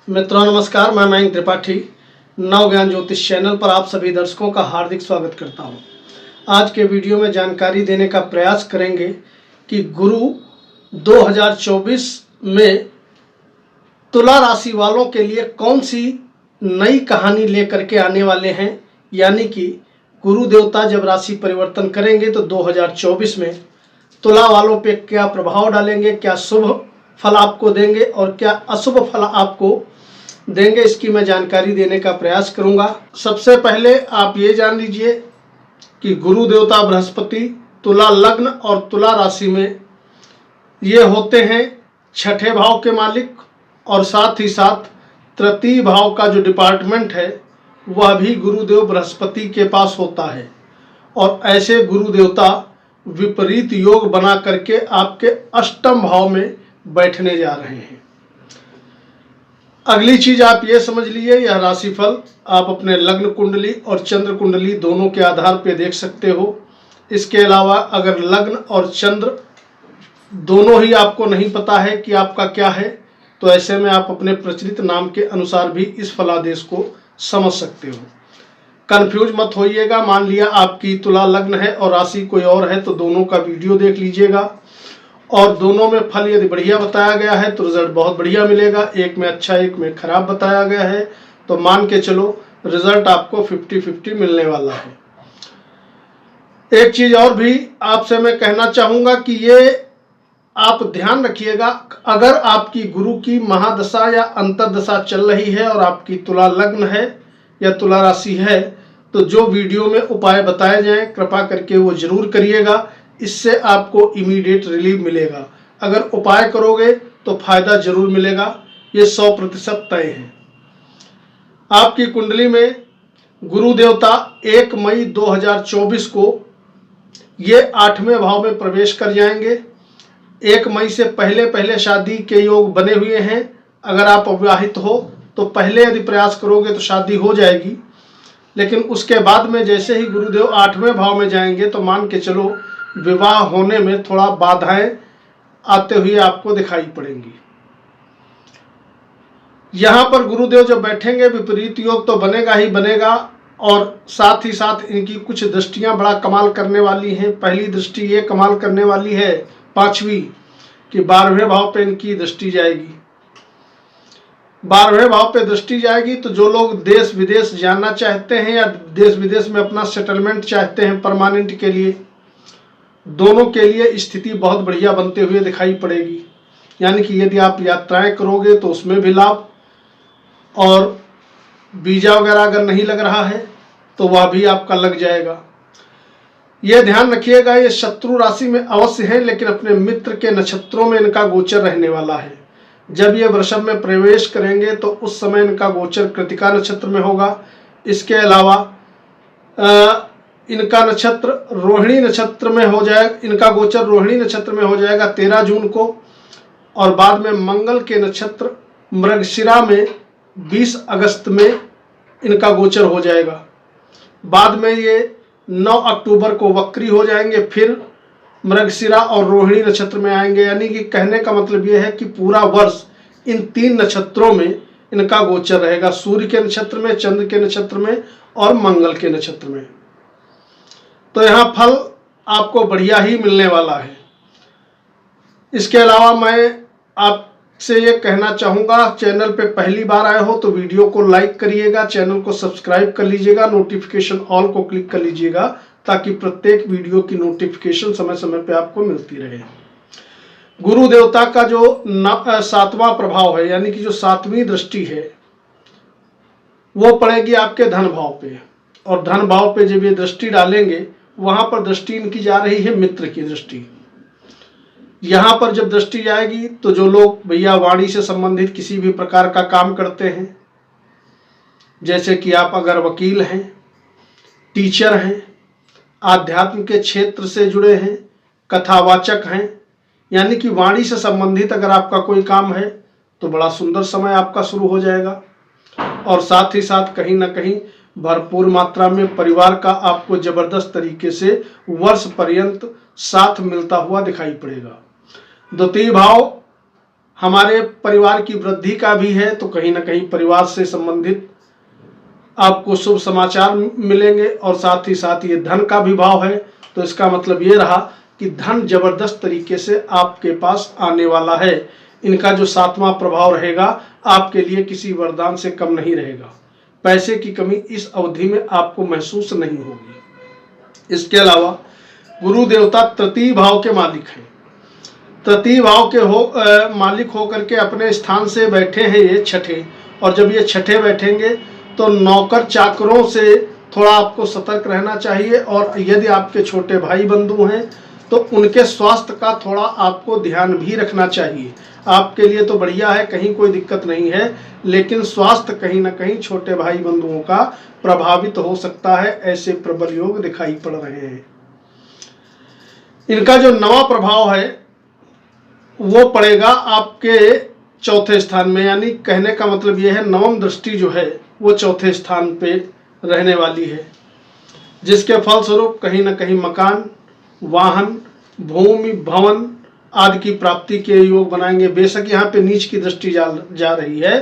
मित्रों नमस्कार, मैं मयंक त्रिपाठी नव ज्ञान ज्योतिष चैनल पर आप सभी दर्शकों का हार्दिक स्वागत करता हूं। आज के वीडियो में जानकारी देने का प्रयास करेंगे कि गुरु 2024 में तुला राशि वालों के लिए कौन सी नई कहानी लेकर के आने वाले हैं। यानी कि गुरु देवता जब राशि परिवर्तन करेंगे तो 2024 में तुला वालों पे क्या प्रभाव डालेंगे, क्या शुभ फल आपको देंगे और क्या अशुभ फल आपको देंगे, इसकी मैं जानकारी देने का प्रयास करूंगा। सबसे पहले आप ये जान लीजिए कि गुरु देवता बृहस्पति तुला लग्न और तुला राशि में ये होते हैं छठे भाव के मालिक, और साथ ही साथ तृतीय भाव का जो डिपार्टमेंट है वह भी गुरुदेव बृहस्पति के पास होता है। और ऐसे गुरु देवता विपरीत योग बना करके आपके अष्टम भाव में बैठने जा रहे हैं। अगली चीज आप ये समझ लीजिए, यह राशिफल आप अपने लग्न कुंडली और चंद्र कुंडली दोनों के आधार पर देख सकते हो। इसके अलावा अगर लग्न और चंद्र दोनों ही आपको नहीं पता है कि आपका क्या है, तो ऐसे में आप अपने प्रचलित नाम के अनुसार भी इस फलादेश को समझ सकते हो। कंफ्यूज मत होइएगा। मान लिया आपकी तुला लग्न है और राशि कोई और है, तो दोनों का वीडियो देख लीजिएगा और दोनों में फल यदि बढ़िया बताया गया है तो रिजल्ट बहुत बढ़िया मिलेगा। एक में अच्छा एक में खराब बताया गया है तो मान के चलो रिजल्ट आपको 50-50 मिलने वाला है। एक चीज और भी आपसे मैं कहना चाहूंगा कि ये आप ध्यान रखिएगा, अगर आपकी गुरु की महादशा या अंतर्दशा चल रही है और आपकी तुला लग्न है या तुला राशि है, तो जो वीडियो में उपाय बताए जाएं कृपा करके वो जरूर करिएगा। इससे आपको इमीडिएट रिलीफ मिलेगा। अगर उपाय करोगे तो फायदा जरूर मिलेगा, ये 100% तय है। आपकी कुंडली में गुरु देवता 1 मई 2024 को ये 8वें भाव में प्रवेश कर जाएंगे। 1 मई से पहले पहले शादी के योग बने हुए हैं। अगर आप अविवाहित हो तो पहले यदि प्रयास करोगे तो शादी हो जाएगी, लेकिन उसके बाद में जैसे ही गुरुदेव 8वें भाव में जाएंगे तो मान के चलो विवाह होने में थोड़ा बाधाएं आते हुए आपको दिखाई पड़ेंगी। यहां पर गुरुदेव जब बैठेंगे विपरीत योग तो बनेगा ही बनेगा, और साथ ही साथ इनकी कुछ दृष्टियां बड़ा कमाल करने वाली हैं। पहली दृष्टि ये कमाल करने वाली है 5वीं कि 12वें भाव पे इनकी दृष्टि जाएगी। 12वें भाव पे दृष्टि जाएगी तो जो लोग देश विदेश जाना चाहते हैं या देश विदेश में अपना सेटलमेंट चाहते हैं परमानेंट के लिए, दोनों के लिए स्थिति बहुत बढ़िया बनते हुए दिखाई पड़ेगी। यानी कि यदि आप यात्राएं करोगे तो उसमें भी लाभ, और वीजा वगैरह अगर नहीं लग रहा है तो वह भी आपका लग जाएगा। यह ध्यान रखिएगा, ये शत्रु राशि में अवश्य है, लेकिन अपने मित्र के नक्षत्रों में इनका गोचर रहने वाला है। जब ये वृषभ में प्रवेश करेंगे तो उस समय इनका गोचर कृतिका नक्षत्र में होगा। इसके अलावा इनका नक्षत्र रोहिणी नक्षत्र में हो जाएगा, इनका गोचर रोहिणी नक्षत्र में हो जाएगा 13 जून को, और बाद में मंगल के नक्षत्र मृगशिरा में 20 अगस्त में इनका गोचर हो जाएगा। बाद में ये 9 अक्टूबर को वक्री हो जाएंगे, फिर मृगशिरा और रोहिणी नक्षत्र में आएंगे। यानी कि कहने का मतलब ये है कि पूरा वर्ष इन 3 नक्षत्रों में इनका गोचर रहेगा, सूर्य के नक्षत्र में, चंद्र के नक्षत्र में और मंगल के नक्षत्र में। तो यहाँ फल आपको बढ़िया ही मिलने वाला है। इसके अलावा मैं आपसे ये कहना चाहूँगा, चैनल पे पहली बार आए हो तो वीडियो को लाइक करिएगा, चैनल को सब्सक्राइब कर लीजिएगा, नोटिफिकेशन ऑल को क्लिक कर लीजिएगा ताकि प्रत्येक वीडियो की नोटिफिकेशन समय समय पे आपको मिलती रहे। गुरु देवता का जो 7वां प्रभाव है, यानी कि जो 7वीं दृष्टि है, वो पड़ेगी आपके धन भाव पे, और धन भाव पे जब ये दृष्टि डालेंगे वहां पर दृष्टि इनकी जा रही है मित्र की दृष्टि। यहां पर जब दृष्टि जाएगी तो जो लोग भैया वाणी से संबंधित किसी भी प्रकार का काम करते हैं, जैसे कि आप अगर वकील हैं, टीचर हैं, आध्यात्म के क्षेत्र से जुड़े हैं, कथावाचक हैं, यानी कि वाणी से संबंधित अगर आपका कोई काम है तो बड़ा सुंदर समय आपका शुरू हो जाएगा। और साथ ही साथ कहीं ना कहीं भरपूर मात्रा में परिवार का आपको जबरदस्त तरीके से वर्ष पर्यंत साथ मिलता हुआ दिखाई पड़ेगा। द्वितीय भाव हमारे परिवार की वृद्धि का भी है, तो कहीं ना कहीं परिवार से संबंधित आपको शुभ समाचार मिलेंगे। और साथ ही साथ ये धन का भी भाव है, तो इसका मतलब ये रहा कि धन जबरदस्त तरीके से आपके पास आने वाला है। इनका जो 7वां प्रभाव रहेगा आपके लिए किसी वरदान से कम नहीं रहेगा। पैसे की कमी इस अवधि में आपको महसूस नहीं होगी। इसके अलावा गुरु देवता तृतीय भाव के मालिक हैं। तृतीय भाव के मालिक होकर के अपने स्थान से बैठे हैं ये छठे, और जब ये छठे बैठेंगे तो नौकर चाकरों से थोड़ा आपको सतर्क रहना चाहिए। और यदि आपके छोटे भाई बंधु हैं तो उनके स्वास्थ्य का थोड़ा आपको ध्यान भी रखना चाहिए। आपके लिए तो बढ़िया है, कहीं कोई दिक्कत नहीं है, लेकिन स्वास्थ्य कहीं ना कहीं छोटे भाई बंधुओं का प्रभावित हो सकता है। ऐसे प्रबल योग दिखाई पड़ रहे हैं। इनका जो 9वां प्रभाव है वो पड़ेगा आपके चौथे स्थान में, यानी कहने का मतलब यह है 9वीं दृष्टि जो है वो चौथे स्थान पे रहने वाली है, जिसके फलस्वरूप कहीं ना कहीं मकान, वाहन, भूमि, भवन आदि की प्राप्ति के योग बनाएंगे। बेशक यहाँ पे नीच की दृष्टि जा रही है,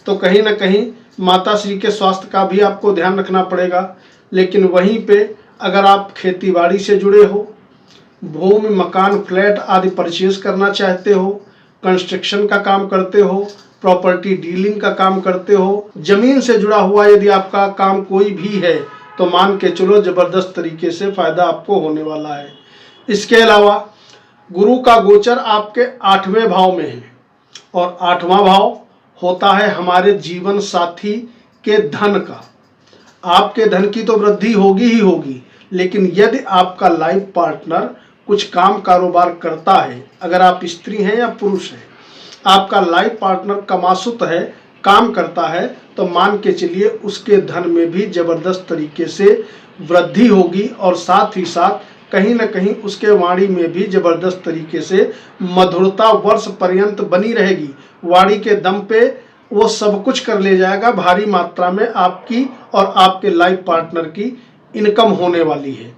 तो कहीं ना कहीं माता श्री के स्वास्थ्य का भी आपको ध्यान रखना पड़ेगा। लेकिन वहीं पे अगर आप खेती बाड़ी से जुड़े हो, भूमि, मकान, फ्लैट आदि परचेज करना चाहते हो, कंस्ट्रक्शन का काम करते हो, प्रॉपर्टी डीलिंग का काम करते हो, जमीन से जुड़ा हुआ यदि आपका काम कोई भी है, तो मान के चलो जबरदस्त तरीके से फायदा आपको होने वाला है। इसके अलावा गुरु का गोचर आपके 8वें भाव में है, और 8वां भाव होता है हमारे जीवन साथी के धन का। आपके धन की तो वृद्धि होगी ही होगी, लेकिन यदि आपका लाइफ पार्टनर कुछ काम कारोबार करता है, अगर आप स्त्री हैं या पुरुष हैं, आपका लाइफ पार्टनर कमासुत है, काम करता है, तो मान के चलिए उसके धन में भी जबरदस्त तरीके से वृद्धि होगी। और साथ ही साथ कहीं ना कहीं उसके वाणी में भी जबरदस्त तरीके से मधुरता वर्ष पर्यंत बनी रहेगी। वाणी के दम पे वो सब कुछ कर ले जाएगा। भारी मात्रा में आपकी और आपके लाइफ पार्टनर की इनकम होने वाली है।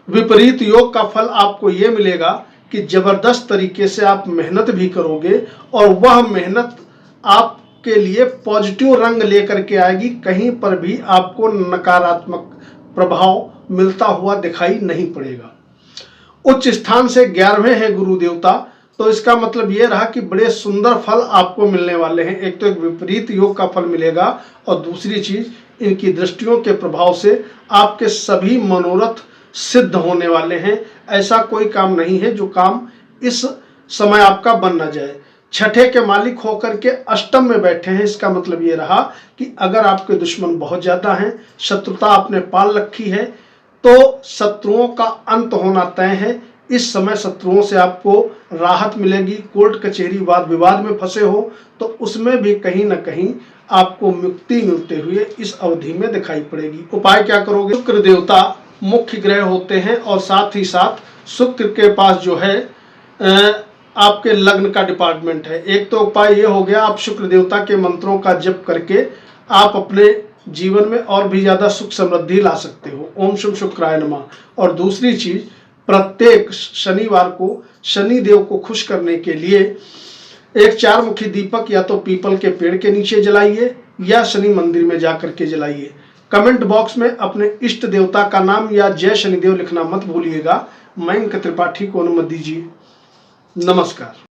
विपरीत योग का फल आपको ये मिलेगा कि जबरदस्त तरीके से आप मेहनत भी करोगे, और वह मेहनत आपके लिए पॉजिटिव रंग लेकर के आएगी। कहीं पर भी आपको नकारात्मक प्रभाव मिलता हुआ दिखाई नहीं पड़ेगा। उच्च स्थान से 11वें हैं गुरु देवता, तो इसका मतलब ये रहा कि बड़े सुंदर फल आपको मिलने वाले हैं। एक तो एक विपरीत योग का फल मिलेगा, और दूसरी चीज इनकी दृष्टियों के प्रभाव से आपके सभी मनोरथ सिद्ध होने वाले हैं। ऐसा कोई काम नहीं है जो काम इस समय आपका बन न जाए। छठे के मालिक होकर के अष्टम में बैठे हैं, इसका मतलब ये रहा कि अगर आपके दुश्मन बहुत ज्यादा हैं, शत्रुता आपने पाल रखी है, तो शत्रुओं का अंत होना तय है। इस समय शत्रुओं से आपको राहत मिलेगी। कोर्ट कचहरी वाद विवाद में फंसे हो तो उसमें भी कहीं ना कहीं आपको मुक्ति मिलते हुए इस अवधि में दिखाई पड़ेगी। उपाय क्या करोगे? शुक्र देवता मुख्य ग्रह होते हैं, और साथ ही साथ शुक्र के पास जो है आपके लग्न का डिपार्टमेंट है। एक तो उपाय ये हो गया, आप शुक्र देवता के मंत्रों का जप करके आप अपने जीवन में और भी ज्यादा सुख समृद्धि ला सकते हो। ओम शुभ शुक्राय नमः। और दूसरी चीज, प्रत्येक शनिवार को शनि देव को खुश करने के लिए एक 4 मुखी दीपक या तो पीपल के पेड़ के नीचे जलाइए या शनि मंदिर में जाकर के जलाइए। कमेंट बॉक्स में अपने इष्ट देवता का नाम या जय शनिदेव लिखना मत भूलिएगा। मयंक त्रिपाठी को अनुमति दीजिए। नमस्कार।